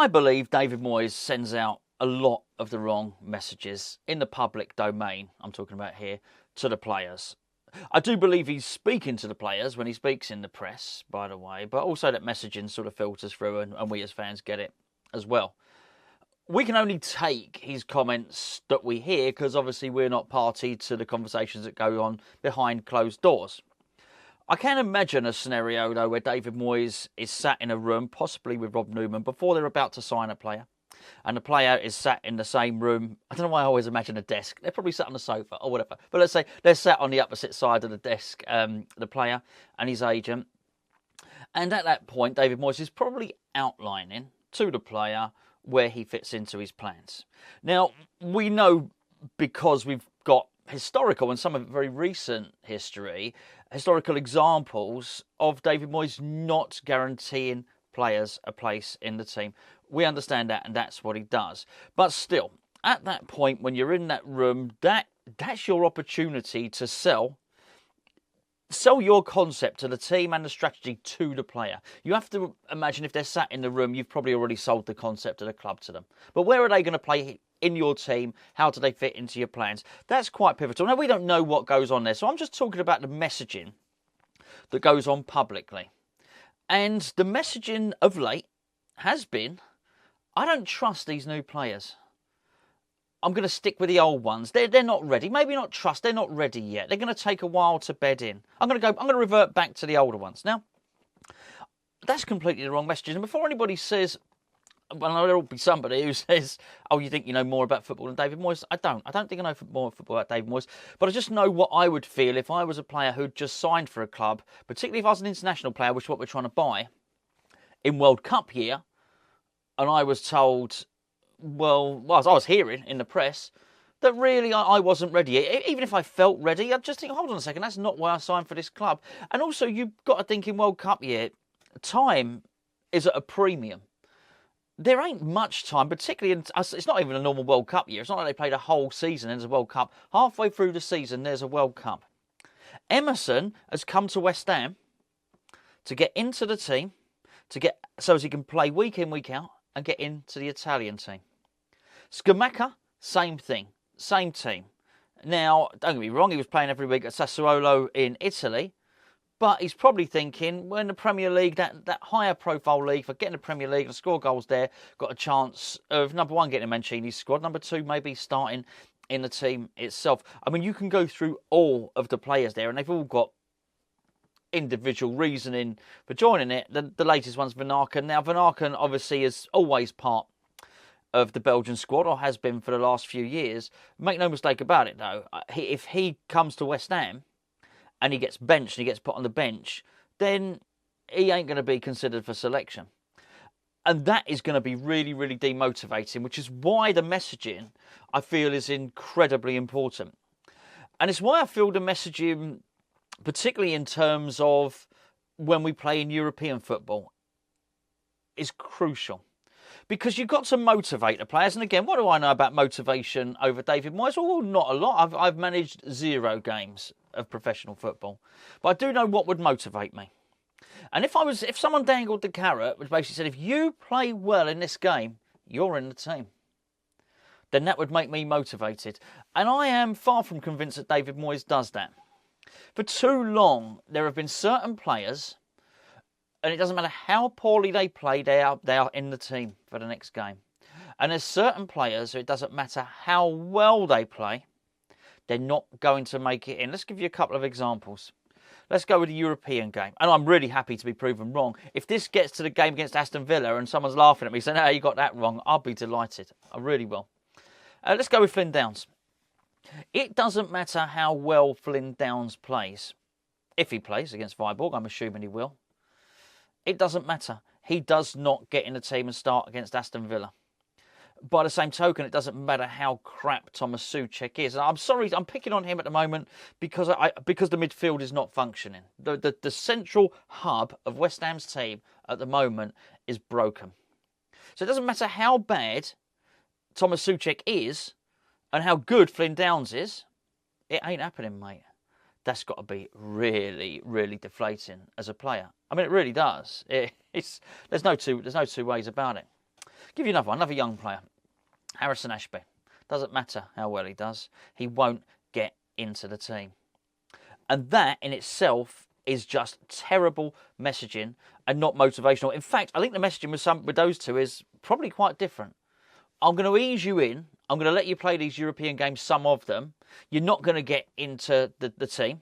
I believe David Moyes sends out a lot of the wrong messages in the public domain, I'm talking about here, to the players. I do believe he's speaking to the players when he speaks in the press, by the way, but also that messaging sort of filters through and we as fans get it as well. We can only take his comments that we hear because obviously we're not party to the conversations that go on behind closed doors. I can imagine a scenario, though, where David Moyes is sat in a room, possibly with Rob Newman, before they're about to sign a player. And the player is sat in the same room. I don't know why I always imagine a desk. They're probably sat on the sofa or whatever. But let's say they're sat on the opposite side of the desk, the player and his agent. And at that point, David Moyes is probably outlining to the player where he fits into his plans. Now, we know because we've got historical and some of very recent history, historical examples of David Moyes not guaranteeing players a place in the team. We understand that, and that's what he does. But still, at that point, when you're in that room, that's your opportunity to sell your concept to the team and the strategy to the player. You have to imagine if they're sat in the room, you've probably already sold the concept of the club to them. But where are they going to play in your team? How do they fit into your plans? That's quite pivotal. Now, we don't know what goes on there, so I'm just talking about the messaging that goes on publicly. And the messaging of late has been, I don't trust these new players. I'm going to stick with the old ones. They're not ready. Maybe not trust. They're not ready yet. They're going to take a while to bed in. I'm going to revert back to the older ones. Now, that's completely the wrong message. And before anybody says, well, there'll be somebody who says, oh, you think you know more about football than David Moyes? I don't. I don't think I know more football about David Moyes. But I just know what I would feel if I was a player who'd just signed for a club, particularly if I was an international player, which is what we're trying to buy, in World Cup year, and I was told, well, as I was hearing in the press, that really I wasn't ready. Even if I felt ready, I'd just think, hold on a second, that's not why I signed for this club. And also, you've got to think in World Cup year, time is at a premium. There ain't much time, particularly it's not even a normal World Cup year. It's not like they played a whole season and there's a World Cup. Halfway through the season, there's a World Cup. Emerson has come to West Ham to get into the team, so as he can play week in, week out, and get into the Italian team. Scamacca, same thing, same team. Now, don't get me wrong, he was playing every week at Sassuolo in Italy, but he's probably thinking, well, in the Premier League, that higher profile league, for getting the Premier League and score goals there, got a chance of, number one, getting Mancini's squad, number two, maybe starting in the team itself. I mean, you can go through all of the players there, and they've all got individual reasoning for joining it. The latest one's Van Aken. Now, Van Aken obviously is always part of the Belgian squad, or has been for the last few years. Make no mistake about it, though. If he comes to West Ham and he gets benched and he gets put on the bench, then he ain't going to be considered for selection. And that is going to be really, really demotivating, which is why the messaging, I feel, is incredibly important. And it's why I feel the messaging, particularly in terms of when we play in European football, is crucial. Because you've got to motivate the players. And again, what do I know about motivation over David Moyes? Well, not a lot. I've managed 0 games of professional football. But I do know what would motivate me. And if someone dangled the carrot, which basically said, if you play well in this game, you're in the team, then that would make me motivated. And I am far from convinced that David Moyes does that. For too long, there have been certain players, and it doesn't matter how poorly they play, they are in the team for the next game. And there's certain players, it doesn't matter how well they play, they're not going to make it in. Let's give you a couple of examples. Let's go with the European game. And I'm really happy to be proven wrong. If this gets to the game against Aston Villa and someone's laughing at me saying, you got that wrong, I'll be delighted. I really will. Let's go with Flynn Downs. It doesn't matter how well Flynn Downs plays. If he plays against Viborg, I'm assuming he will. It doesn't matter. He does not get in the team and start against Aston Villa. By the same token, it doesn't matter how crap Thomas Souček is. And I'm sorry, I'm picking on him at the moment because the midfield is not functioning. The central hub of West Ham's team at the moment is broken. So it doesn't matter how bad Thomas Souček is and how good Flynn Downs is, it ain't happening, mate. That's got to be really, really deflating as a player. I mean, it really does. There's no two ways about it. Give you another one, another young player. Harrison Ashby. Doesn't matter how well he does. He won't get into the team. And that in itself is just terrible messaging and not motivational. In fact, I think the messaging with those two is probably quite different. I'm going to ease you in. I'm going to let you play these European games, some of them. You're not going to get into the team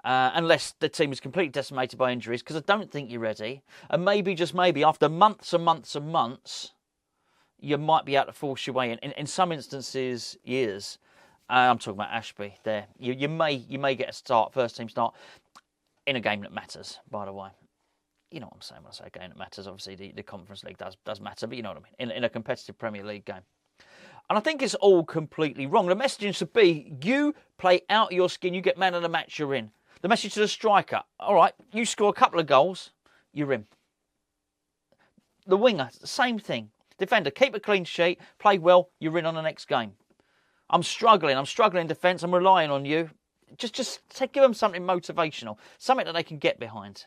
unless the team is completely decimated by injuries, because I don't think you're ready. And maybe, just maybe, after months and months and months, you might be able to force your way in. In some instances, years. I'm talking about Ashby there. You may get a start, first team start, in a game that matters, by the way. You know what I'm saying when I say a game that matters. Obviously, the Conference League does matter, but you know what I mean. In a competitive Premier League game. And I think it's all completely wrong. The messaging should be, you play out your skin, you get man of the match, you're in. The message to the striker, all right, you score a couple of goals, you're in. The winger, same thing. Defender, keep a clean sheet, play well, you're in on the next game. I'm struggling in defence, I'm relying on you. Just give them something motivational, something that they can get behind.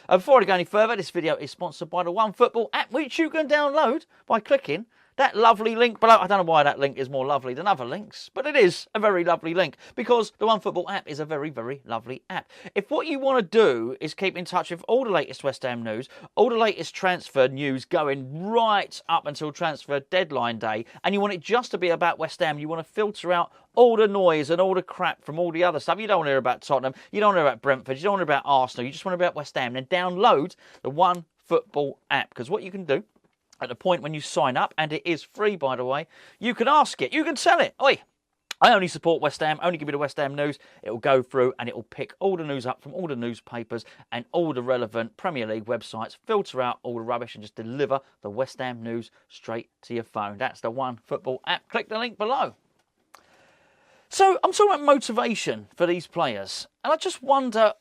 Before I go any further, this video is sponsored by the OneFootball app, which you can download by clicking that lovely link below. I don't know why that link is more lovely than other links, but it is a very lovely link because the OneFootball app is a very, very lovely app. If what you want to do is keep in touch with all the latest West Ham news, all the latest transfer news going right up until transfer deadline day, and you want it just to be about West Ham, you want to filter out all the noise and all the crap from all the other stuff. You don't want to hear about Tottenham, you don't want to hear about Brentford, you don't want to hear about Arsenal, you just want to hear about West Ham. Then download the OneFootball app, because what you can do at the point when you sign up, and it is free, by the way, you can ask it, you can tell it, oi, I only support West Ham, only give you the West Ham news. It will go through and it will pick all the news up from all the newspapers and all the relevant Premier League websites, filter out all the rubbish and just deliver the West Ham news straight to your phone. That's the OneFootball app. Click the link below. So I'm talking about motivation for these players, and I just wonder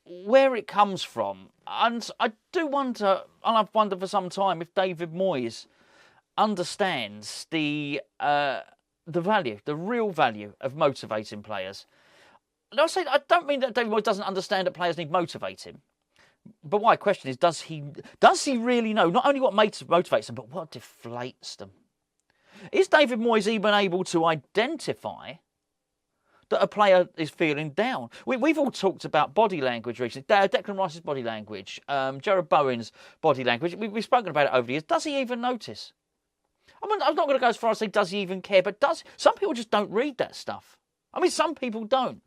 where it comes from. And I do wonder, and I've wondered for some time, if David Moyes understands the value, the real value of motivating players. And I don't mean that David Moyes doesn't understand that players need motivating. But my question is, does he really know not only what motivates them, but what deflates them? Is David Moyes even able to identify that a player is feeling down? We've all talked about body language recently. Declan Rice's body language, Jared Bowen's body language. We've spoken about it over the years. Does he even notice? I mean, I'm not going to go as far as to say, does he even care? But some people just don't read that stuff. I mean, some people don't.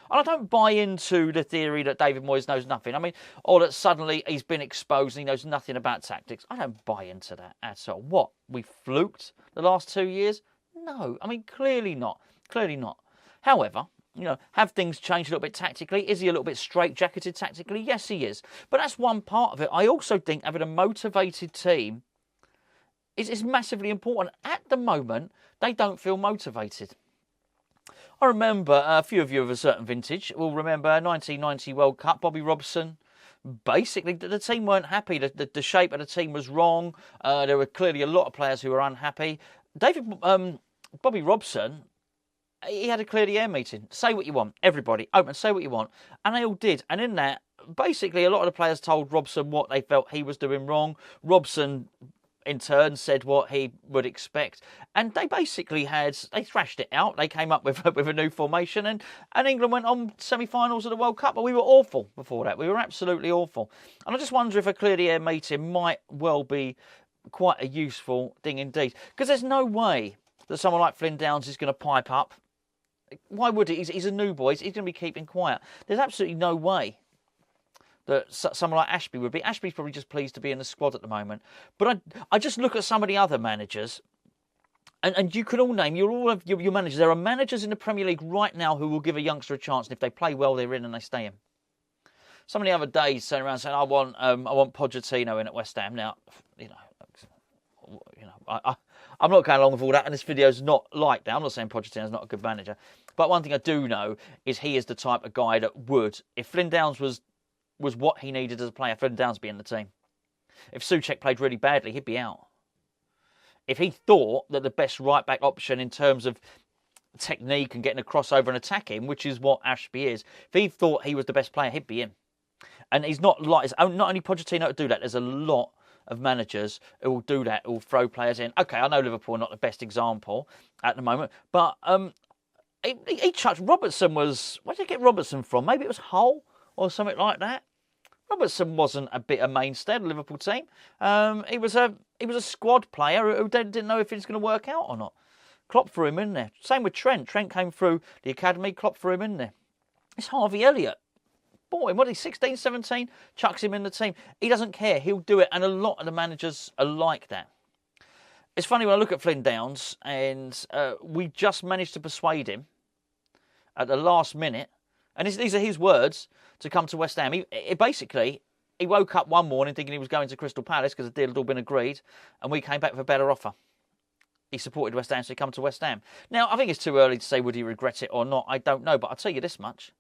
And I don't buy into the theory that David Moyes knows nothing. I mean, or that suddenly he's been exposed and he knows nothing about tactics. I don't buy into that at all. What? We fluked the last 2 years? No. I mean, clearly not. Clearly not. However, have things changed a little bit tactically? Is he a little bit straight-jacketed tactically? Yes, he is. But that's one part of it. I also think having a motivated team is massively important. At the moment, they don't feel motivated. I remember, a few of you of a certain vintage will remember 1990 World Cup, Bobby Robson. Basically, the team weren't happy. The shape of the team was wrong. There were clearly a lot of players who were unhappy. Bobby Robson, he had a clear the air meeting. Say what you want. Everybody, open, say what you want. And they all did. And in that, basically, a lot of the players told Robson what they felt he was doing wrong. Robson, in turn, said what he would expect. And they basically they thrashed it out. They came up with a new formation. And England went on semi-finals of the World Cup. But we were awful before that. We were absolutely awful. And I just wonder if a clear the air meeting might well be quite a useful thing indeed. Because there's no way that someone like Flynn Downes is going to pipe up. Why would he? He's a new boy. He's going to be keeping quiet. There's absolutely no way that someone like Ashby would be. Ashby's probably just pleased to be in the squad at the moment. But I just look at some of the other managers, and you can all name your managers. There are managers in the Premier League right now who will give a youngster a chance, and if they play well, they're in and they stay in. Some of the other days turn around saying, I want Pochettino in at West Ham. Now, I'm not going along with all that, and this video's not like that. I'm not saying Pochettino's not a good manager. But one thing I do know is he is the type of guy that would, if Flynn Downes was what he needed as a player, Flynn Downes would be in the team. If Souček played really badly, he'd be out. If he thought that the best right-back option in terms of technique and getting a crossover and attacking, which is what Ashby is, if he thought he was the best player, he'd be in. And he's not only Pochettino to do that. There's a lot of managers who will do that, who will throw players in. Okay, I know Liverpool are not the best example at the moment, but he chucked Robertson was... Where did he get Robertson from? Maybe it was Hull or something like that. Robertson wasn't a mainstay of the Liverpool team. He was a squad player who didn't know if it was going to work out or not. Klopp threw him in there. Same with Trent. Trent came through the academy. Klopp threw him in there. It's Harvey Elliott. Boy, what is he, 16, 17? Chucks him in the team. He doesn't care. He'll do it. And a lot of the managers are like that. It's funny when I look at Flynn Downs and we just managed to persuade him at the last minute. And these are his words to come to West Ham. He woke up one morning thinking he was going to Crystal Palace because the deal had all been agreed. And we came back with a better offer. He supported West Ham, so he come to West Ham. Now, I think it's too early to say would he regret it or not. I don't know, but I'll tell you this much.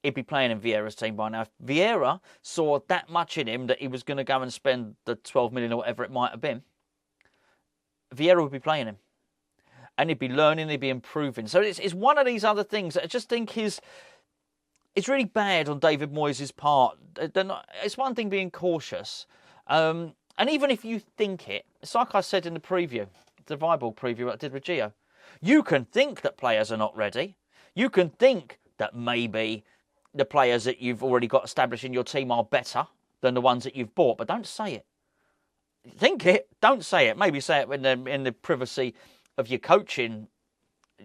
He'd be playing in Vieira's team by now. If Vieira saw that much in him that he was going to go and spend the 12 million or whatever it might have been, Vieira would be playing him. And he'd be learning, he'd be improving. So it's one of these other things that I just think it's really bad on David Moyes' part. It's one thing being cautious. And even if you think it, it's like I said in the preview, the Viborg preview I did with Gio. You can think that players are not ready. You can think that maybe the players that you've already got established in your team are better than the ones that you've bought, but don't say it. Think it, don't say it. Maybe say it in the privacy of your coaching,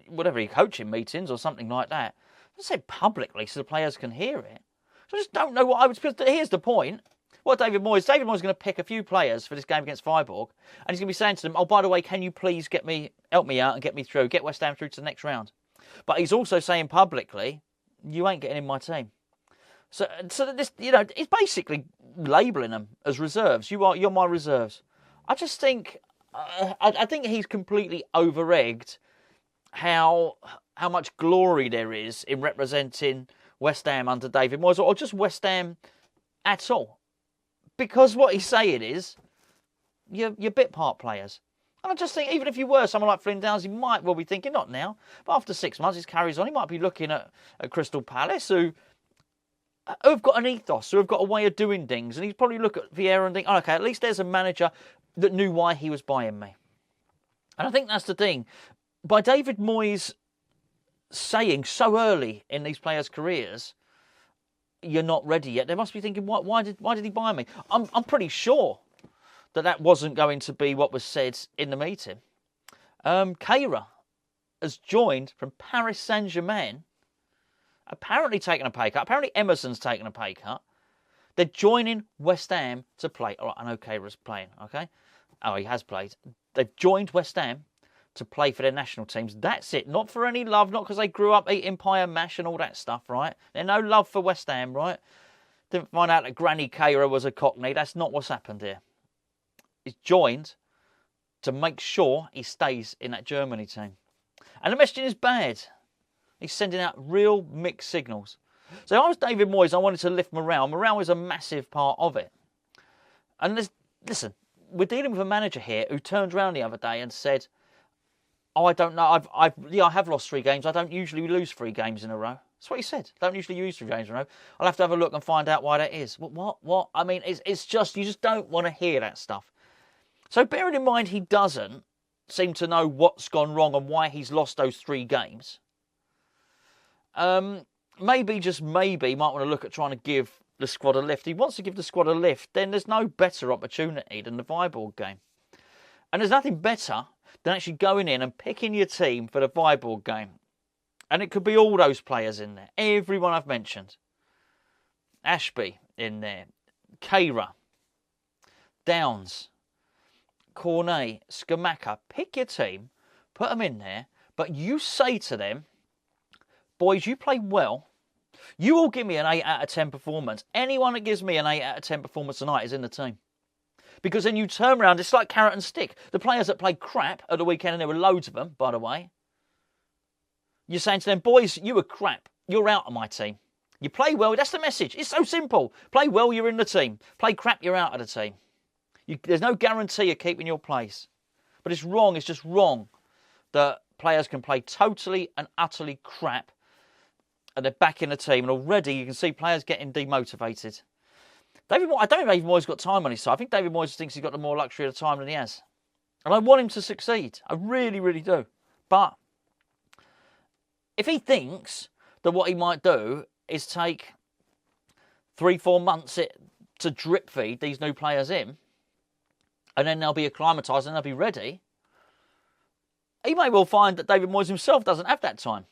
whatever your coaching meetings or something like that. Don't say it publicly so the players can hear it. So I just don't know what I would... Here's the point. What David Moyes is going to pick a few players for this game against Viborg, and he's going to be saying to them, oh, by the way, can you please help me out and get me through, get West Ham through to the next round? But he's also saying publicly, you ain't getting in my team. So this, it's basically labelling them as reserves. You're my reserves. I just think, I think he's completely over-egged how much glory there is in representing West Ham under David Moyes, or just West Ham at all. Because what he's saying is, you're bit part players. And I just think, even if you were someone like Flynn Downs, he might well be thinking, not now, but after 6 months, he carries on. He might be looking at Crystal Palace, who have got an ethos, who have got a way of doing things. And he'd probably look at Vieira and think, oh, okay, at least there's a manager that knew why he was buying me. And I think that's the thing. By David Moyes saying so early in these players' careers, you're not ready yet, they must be thinking, why did he buy me? I'm pretty sure that wasn't going to be what was said in the meeting. Keira has joined from Paris Saint-Germain, apparently taking a pay cut. Apparently Emerson's taken a pay cut. They're joining West Ham to play. All right, I know Keira's playing, okay? Oh, he has played. They've joined West Ham to play for their national teams. That's it. Not for any love, not because they grew up eating pie and mash and all that stuff, right? There's no love for West Ham, right? Didn't find out that Granny Keira was a Cockney. That's not what's happened here. He's joined to make sure he stays in that Germany team. And the messaging is bad. He's sending out real mixed signals. So if I was David Moyes, I wanted to lift morale. Morale is a massive part of it. And listen, we're dealing with a manager here who turned around the other day and said, oh, I don't know. I have lost 3 games. I don't usually lose 3 games in a row. That's what he said. Don't usually lose 3 games in a row. I'll have to have a look and find out why that is. What? I mean, it's just, you just don't want to hear that stuff. So bearing in mind he doesn't seem to know what's gone wrong and why he's lost those 3 games, maybe, just maybe, he might want to look at trying to give the squad a lift. He wants to give the squad a lift, then there's no better opportunity than the Viborg game. And there's nothing better than actually going in and picking your team for the Viborg game. And it could be all those players in there. Everyone I've mentioned. Ashby in there. Keira. Downs. Cornet. Skamaka. Pick your team. Put them in there. But you say to them, boys, you play well. You all give me an 8 out of 10 performance. Anyone that gives me an 8 out of 10 performance tonight is in the team. Because then you turn around, it's like carrot and stick. The players that played crap at the weekend, and there were loads of them, by the way, you're saying to them, boys, you were crap. You're out of my team. You play well, that's the message. It's so simple. Play well, you're in the team. Play crap, you're out of the team. There's no guarantee of keeping your place. But it's wrong, it's just wrong that players can play totally and utterly crap and they're back in the team. And already you can see players getting demotivated. I don't think David Moyes got time on his side. I think David Moyes thinks he's got the more luxury of time than he has. And I want him to succeed. I really, really do. But if he thinks that what he might do is take 3-4 months to drip feed these new players in, and then they'll be acclimatised and they'll be ready, he may well find that David Moyes himself doesn't have that time.